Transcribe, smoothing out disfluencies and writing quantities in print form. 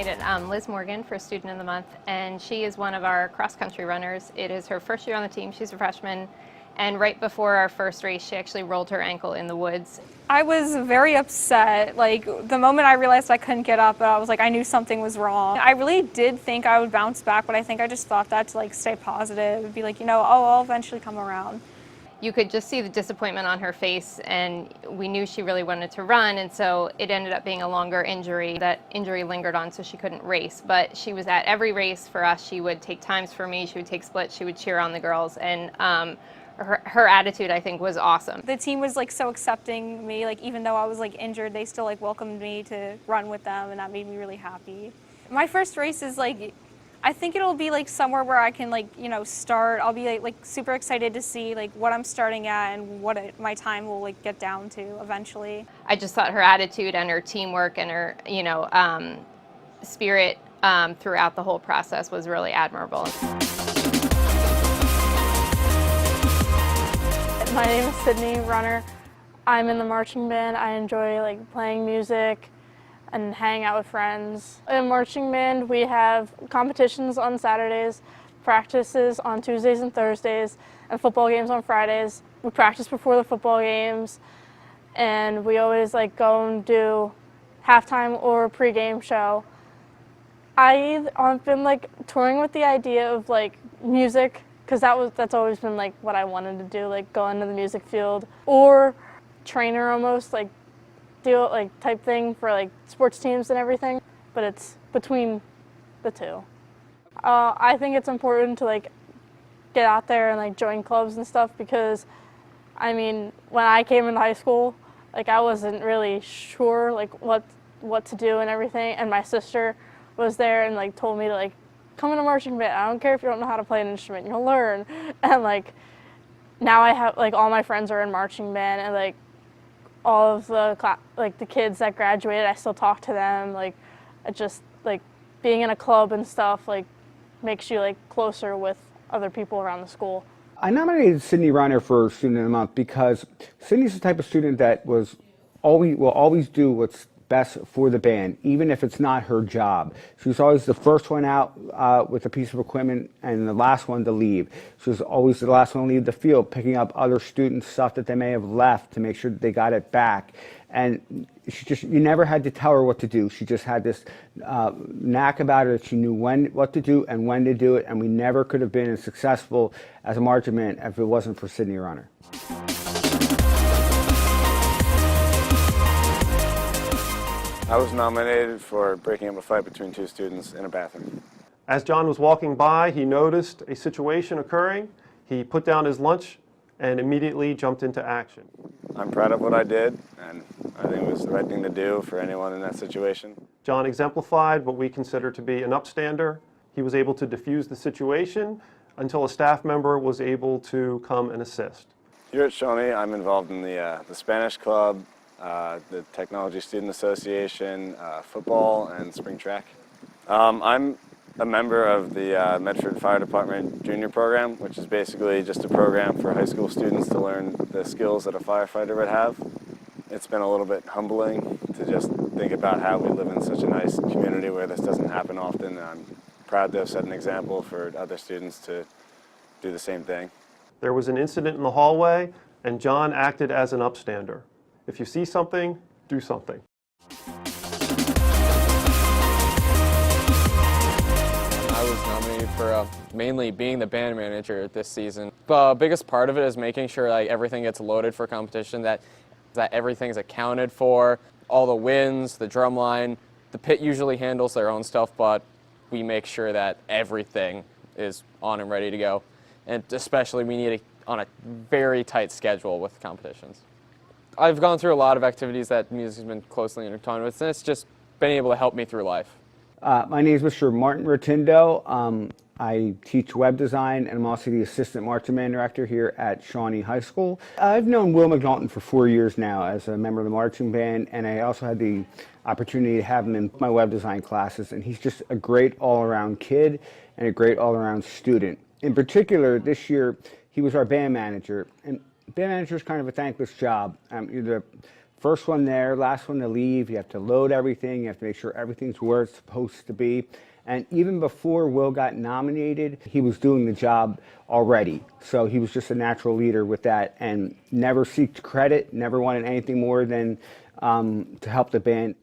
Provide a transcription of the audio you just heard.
nominated Liz Morgan for Student of the Month, and she is one of our cross-country runners. It is her first year on the team. She's a freshman, and right before our first race, she actually rolled her ankle in the woods. I was very upset. Like, the moment I realized I couldn't get up, I was like, I knew something was wrong. I really did think I would bounce back, but I think I just thought that to like stay positive and be like, oh, I'll eventually come around. You could just see the disappointment on her face, and we knew she really wanted to run, and so it ended up being a longer injury. That injury lingered on, so she couldn't race, but she was at every race for us. She would take times for me, she would take splits, she would cheer on the girls, and her attitude, I think, was awesome. The team was like so accepting me, like even though I was like injured, they still like welcomed me to run with them, and that made me really happy. My first race is like, I think it'll be like somewhere where I can like, start. I'll be like super excited to see like what I'm starting at and what my time will like get down to eventually. I just thought her attitude and her teamwork and her, spirit throughout the whole process was really admirable. My name is Sydney Runner. I'm in the marching band. I enjoy like playing music and hang out with friends. In marching band, we have competitions on Saturdays, practices on Tuesdays and Thursdays, and football games on Fridays. We practice before the football games, and we always like go and do halftime or pregame show. I've been like touring with the idea of like music, because that's always been like what I wanted to do, like go into the music field, or trainer almost, like do it like type thing for like sports teams and everything, but it's between the two. I think it's important to like get out there and like join clubs and stuff, because I mean, when I came into high school, like I wasn't really sure like what to do and everything, and my sister was there and like told me to like come in a marching band. I don't care if you don't know how to play an instrument, you'll learn. And like now I have like all my friends are in marching band, and like all of the kids that graduated, I still talk to them. Like, it just like being in a club and stuff like makes you like closer with other people around the school. I nominated Sydney Runner for Student of the Month because Sydney's the type of student that will always do what's best for the band, even if it's not her job. She was always the first one out with a piece of equipment and the last one to leave. She was always the last one to leave the field, picking up other students' stuff that they may have left to make sure that they got it back. And you never had to tell her what to do. She just had this knack about her that she knew what to do and when to do it, and we never could have been as successful as a marching band if it wasn't for Sydney Runner. I was nominated for breaking up a fight between two students in a bathroom. As John was walking by, he noticed a situation occurring. He put down his lunch and immediately jumped into action. I'm proud of what I did, and I think it was the right thing to do for anyone in that situation. John exemplified what we consider to be an upstander. He was able to diffuse the situation until a staff member was able to come and assist. Here at Shawnee, I'm involved in the Spanish Club, the Technology Student Association, football, and spring track. I'm a member of the Medford Fire Department Junior Program, which is basically just a program for high school students to learn the skills that a firefighter would have. It's been a little bit humbling to just think about how we live in such a nice community where this doesn't happen often. I'm proud to have set an example for other students to do the same thing. There was an incident in the hallway, and John acted as an upstander. If you see something, do something. I was nominated for mainly being the band manager this season. The biggest part of it is making sure like everything gets loaded for competition, that everything's accounted for, all the winds, the drum line. The pit usually handles their own stuff, but we make sure that everything is on and ready to go. And especially we need it on a very tight schedule with competitions. I've gone through a lot of activities that music has been closely intertwined with, and it's just been able to help me through life. My name is Mr. Martin Rotundo. I teach web design, and I'm also the assistant marching band director here at Shawnee High School. I've known Will McNaughton for 4 years now as a member of the marching band, and I also had the opportunity to have him in my web design classes, and he's just a great all-around kid and a great all-around student. In particular, this year, he was our band manager, and band manager is kind of a thankless job. You're the first one there, last one to leave. You have to load everything. You have to make sure everything's where it's supposed to be. And even before Will got nominated, he was doing the job already. So he was just a natural leader with that and never seeked credit, never wanted anything more than to help the band.